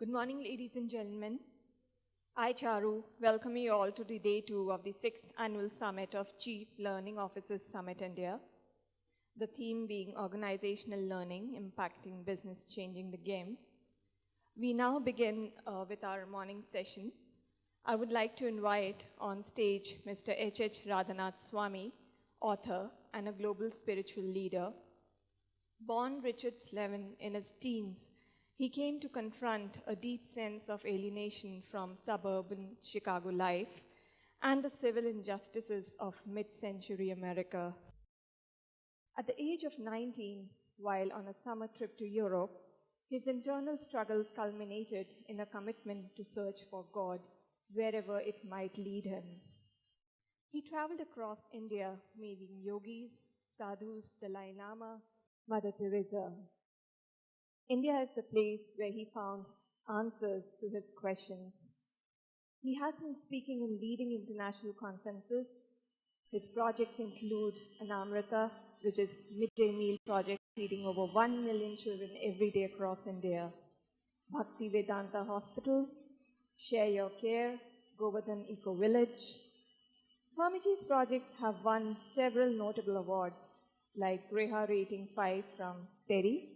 Good morning, ladies and gentlemen. I, Charu, welcome you all to the day 2 of the 6th Annual Summit of Chief Learning Officers Summit India. The theme being Organizational Learning, Impacting Business, Changing the Game. We now begin with our morning session. I would like to invite on stage Mr. H. Radhanath Swami, author and a global spiritual leader. Born Richard Slevin in his teens, he came to confront a deep sense of alienation from suburban Chicago life and the civil injustices of mid-century America. At the age of 19, while on a summer trip to Europe, his internal struggles culminated in a commitment to search for God wherever it might lead him. He traveled across India, meeting yogis, sadhus, Dalai Lama, Mother Teresa. India is the place where he found answers to his questions. He has been speaking in leading international conferences. His projects include Anamrita, which is midday meal project feeding over 1 million children every day across India, Bhakti Vedanta Hospital, Share Your Care, Govardhan Eco Village. Swamiji's projects have won several notable awards like Greha Rating 5 from Terry,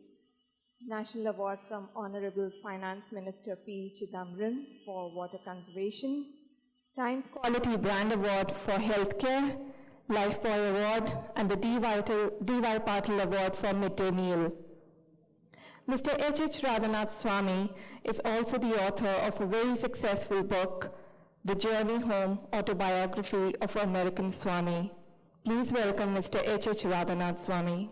National Award from Honorable Finance Minister P. Chidambaram for water conservation, Times Quality Brand Award for Healthcare, Lifebuoy Award, and the D.Y. Patil Award for Midday Meal. Mr. H. Radhanath Swami is also the author of a very successful book, The Journey Home, Autobiography of American Swami. Please welcome Mr. H. Radhanath Swami.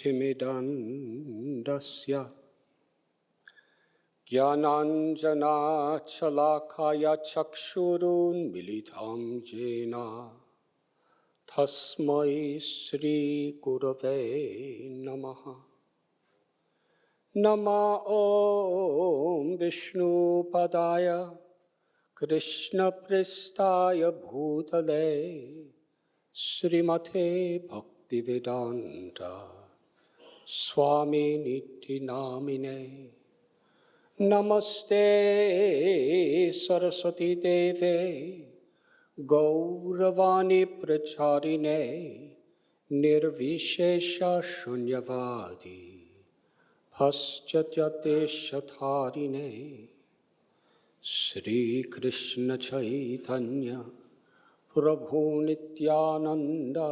Timidandasya Gyananjana Chalakaya Chakshurun Militam Jena Tasmai Sri Gurave Namaha Nama Om Vishnu Padaya Krishna Pristaya Bhutale Srimate Bhaktivedanta Swami Niti Namine Namaste Saraswati Deve Gauravani Pracharine Nirvishesha Shunyavadi Paschatya Shatharine Sri Krishna Chaitanya Prabhu Nityananda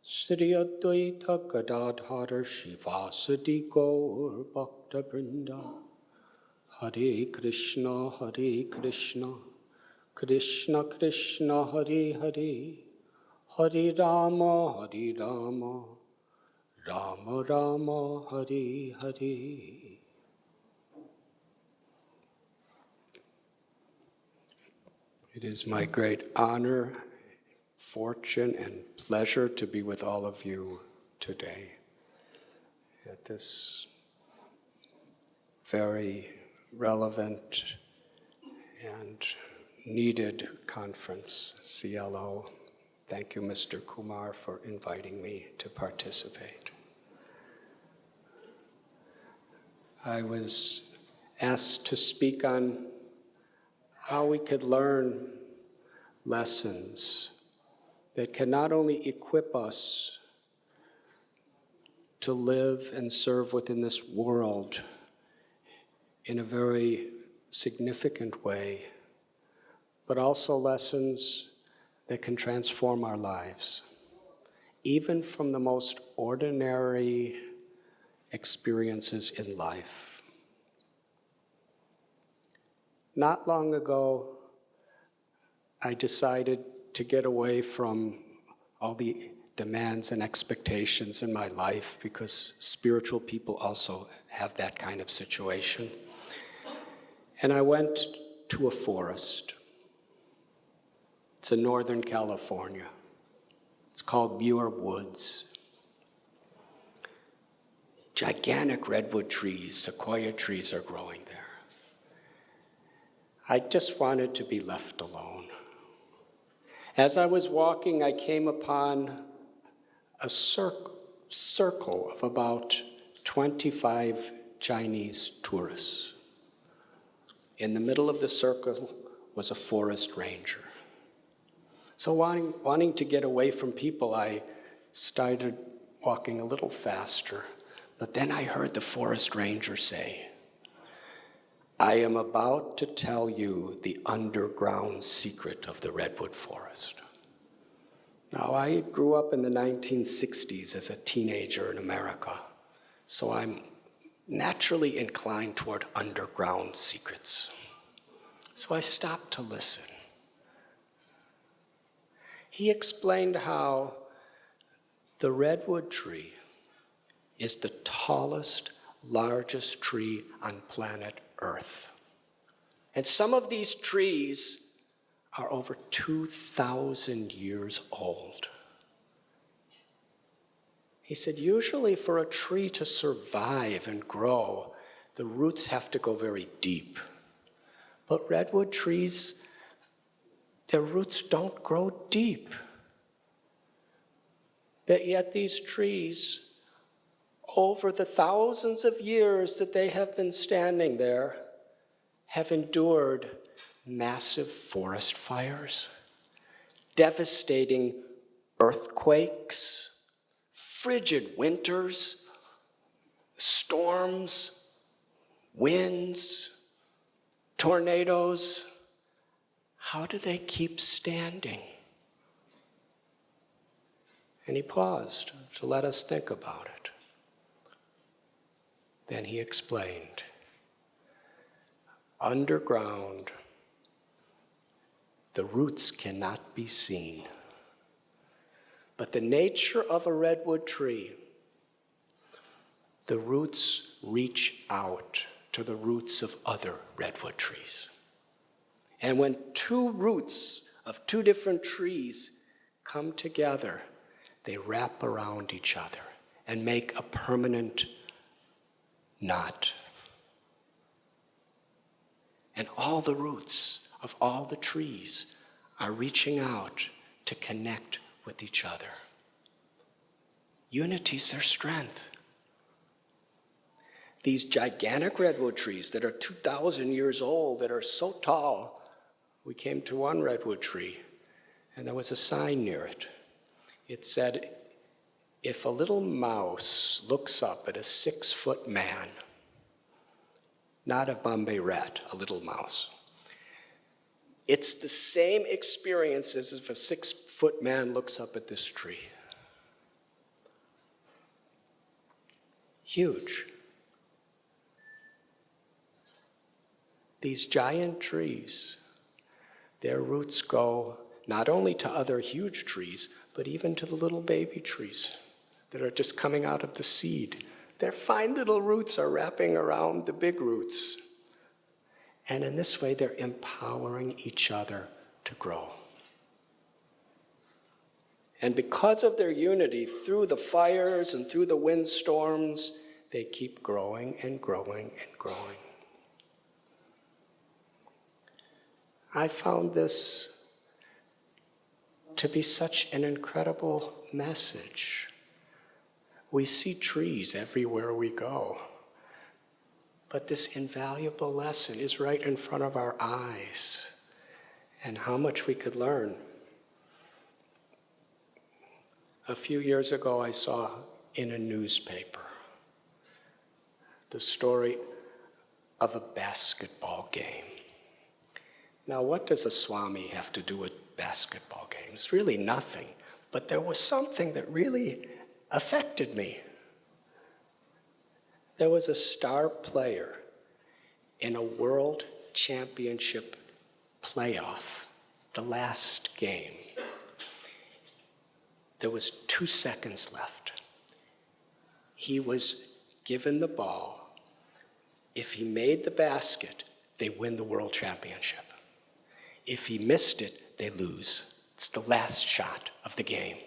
Sri Advaita Gadadhara Shivasati Gaur Bhakta Vrinda Hare Krishna Krishna Krishna Hare Hare Hare Rama Rama Rama Hare Hare. It is my great honor, fortune, and pleasure to be with all of you today at this very relevant and needed conference, CLO. Thank you, Mr. Kumar, for inviting me to participate. I was asked to speak on how we could learn lessons that can not only equip us to live and serve within this world in a very significant way, but also lessons that can transform our lives, even from the most ordinary experiences in life. Not long ago, I decided to get away from all the demands and expectations in my life, because spiritual people also have that kind of situation. And I went to a forest. It's in Northern California. It's called Muir Woods. Gigantic redwood trees, sequoia trees are growing there. I just wanted to be left alone. As I was walking, I came upon a circle of about 25 Chinese tourists. In the middle of the circle was a forest ranger. So wanting to get away from people, I started walking a little faster. But then I heard the forest ranger say, "I am about to tell you the underground secret of the redwood forest." Now, I grew up in the 1960s as a teenager in America, so I'm naturally inclined toward underground secrets. So I stopped to listen. He explained how the redwood tree is the tallest, largest tree on planet Earth. And some of these trees are over 2,000 years old. He said, usually for a tree to survive and grow, the roots have to go very deep. But redwood trees, their roots don't grow deep. But yet these trees, over the thousands of years that they have been standing there, have endured massive forest fires, devastating earthquakes, frigid winters, storms, winds, tornadoes. How do they keep standing? And he paused to let us think about it. Then he explained, underground, the roots cannot be seen. But the nature of a redwood tree, the roots reach out to the roots of other redwood trees. And when two roots of two different trees come together, they wrap around each other and make a permanent knot. And all the roots of all the trees are reaching out to connect with each other. Unity's their strength. These gigantic redwood trees that are 2,000 years old, that are so tall, we came to one redwood tree, and there was a sign near it. It said, if a little mouse looks up at a 6-foot man, not a Bombay rat, a little mouse, it's the same experience as if a 6-foot man looks up at this tree. Huge. These giant trees, their roots go not only to other huge trees, but even to the little baby trees that are just coming out of the seed. Their fine little roots are wrapping around the big roots. And in this way, they're empowering each other to grow. And because of their unity, through the fires and through the windstorms, they keep growing and growing and growing. I found this to be such an incredible message. We see trees everywhere we go, but this invaluable lesson is right in front of our eyes, and how much we could learn. A few years ago, I saw in a newspaper the story of a basketball game. Now, what does a Swami have to do with basketball games? Really nothing. But there was something that really affected me. There was a star player in a world championship playoff, the last game. There was 2 seconds left. He was given the ball. If he made the basket, they win the world championship. If he missed it, they lose. It's the last shot of the game.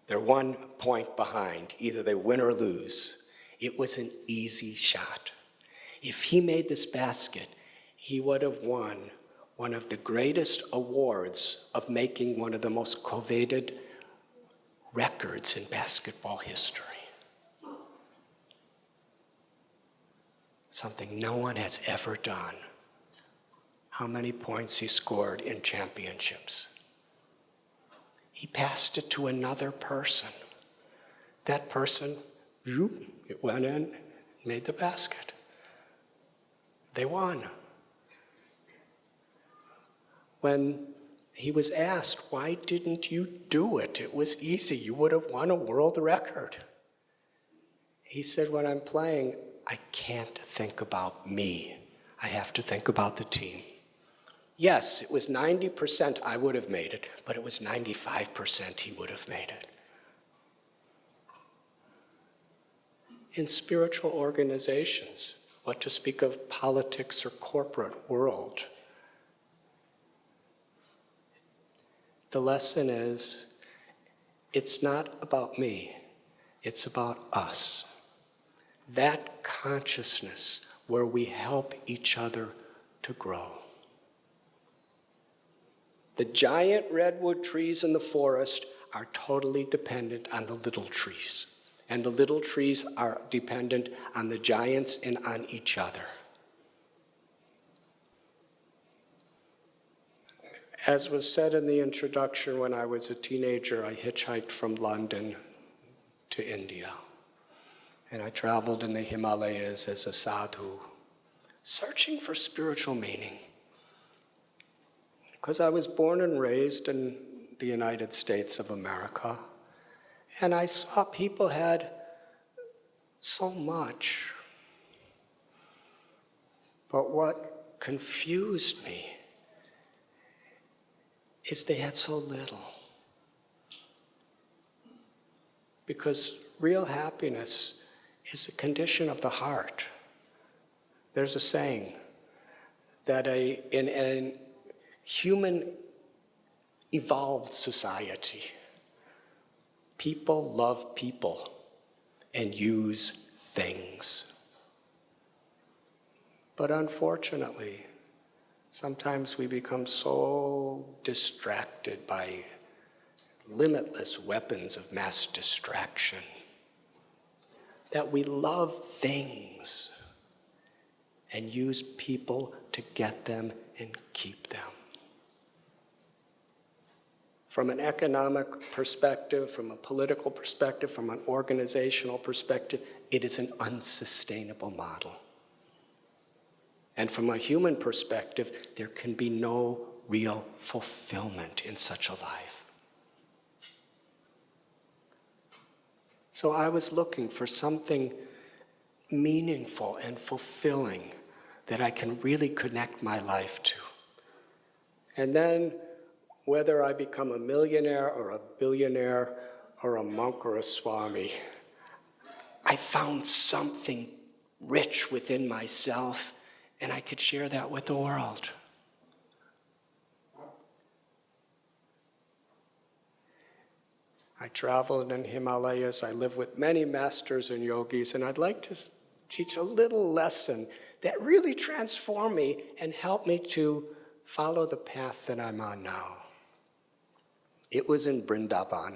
They're 1 point behind. Either they win or lose. It was an easy shot. If he made this basket, he would have won one of the greatest awards of making one of the most coveted records in basketball history. Something no one has ever done. How many points he scored in championships. He passed it to another person. That person, it went in, made the basket. They won. When he was asked, why didn't you do it? It was easy. You would have won a world record. He said, when I'm playing, I can't think about me. I have to think about the team. Yes, it was 90% I would have made it, but it was 95% he would have made it. In spiritual organizations, what to speak of politics or corporate world, the lesson is, it's not about me, it's about us. That consciousness where we help each other to grow. The giant redwood trees in the forest are totally dependent on the little trees. And the little trees are dependent on the giants and on each other. As was said in the introduction, when I was a teenager, I hitchhiked from London to India. And I traveled in the Himalayas as a sadhu, searching for spiritual meaning. Because I was born and raised in the United States of America, and I saw people had so much. But what confused me is they had so little. Because real happiness is a condition of the heart. There's a saying that in a human evolved society, people love people and use things. But unfortunately, sometimes we become so distracted by limitless weapons of mass distraction that we love things and use people to get them and keep them. From an economic perspective, from a political perspective, from an organizational perspective, it is an unsustainable model. And from a human perspective, there can be no real fulfillment in such a life. So I was looking for something meaningful and fulfilling that I can really connect my life to. And then, whether I become a millionaire or a billionaire or a monk or a Swami, I found something rich within myself, and I could share that with the world. I traveled in Himalayas. I live with many masters and yogis, and I'd like to teach a little lesson that really transformed me and helped me to follow the path that I'm on now. It was in Vrindavan.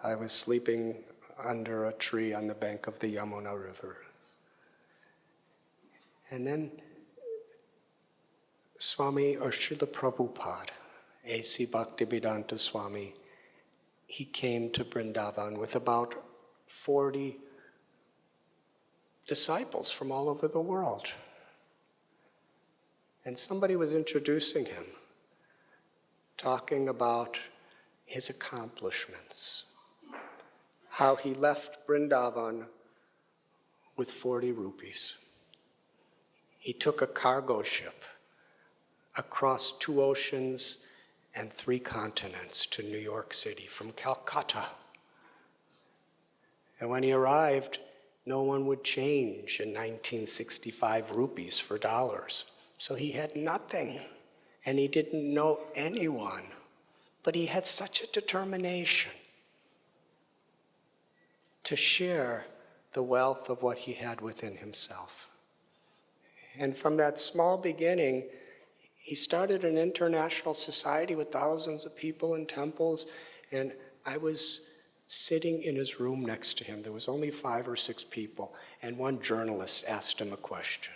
I was sleeping under a tree on the bank of the Yamuna River. And then Swami, or Srila Prabhupada, A.C. Bhaktivedanta Swami, he came to Vrindavan with about 40 disciples from all over the world. And somebody was introducing him, talking about his accomplishments, how he left Vrindavan with 40 rupees. He took a cargo ship across 2 oceans and 3 continents to New York City from Calcutta. And when he arrived, no one would change in 1965 rupees for dollars. So he had nothing. and he didn't know anyone, but he had such a determination to share the wealth of what he had within himself. And from that small beginning, he started an international society with thousands of people in temples, and I was sitting in his room next to him. There was only 5 or 6 people, and one journalist asked him a question.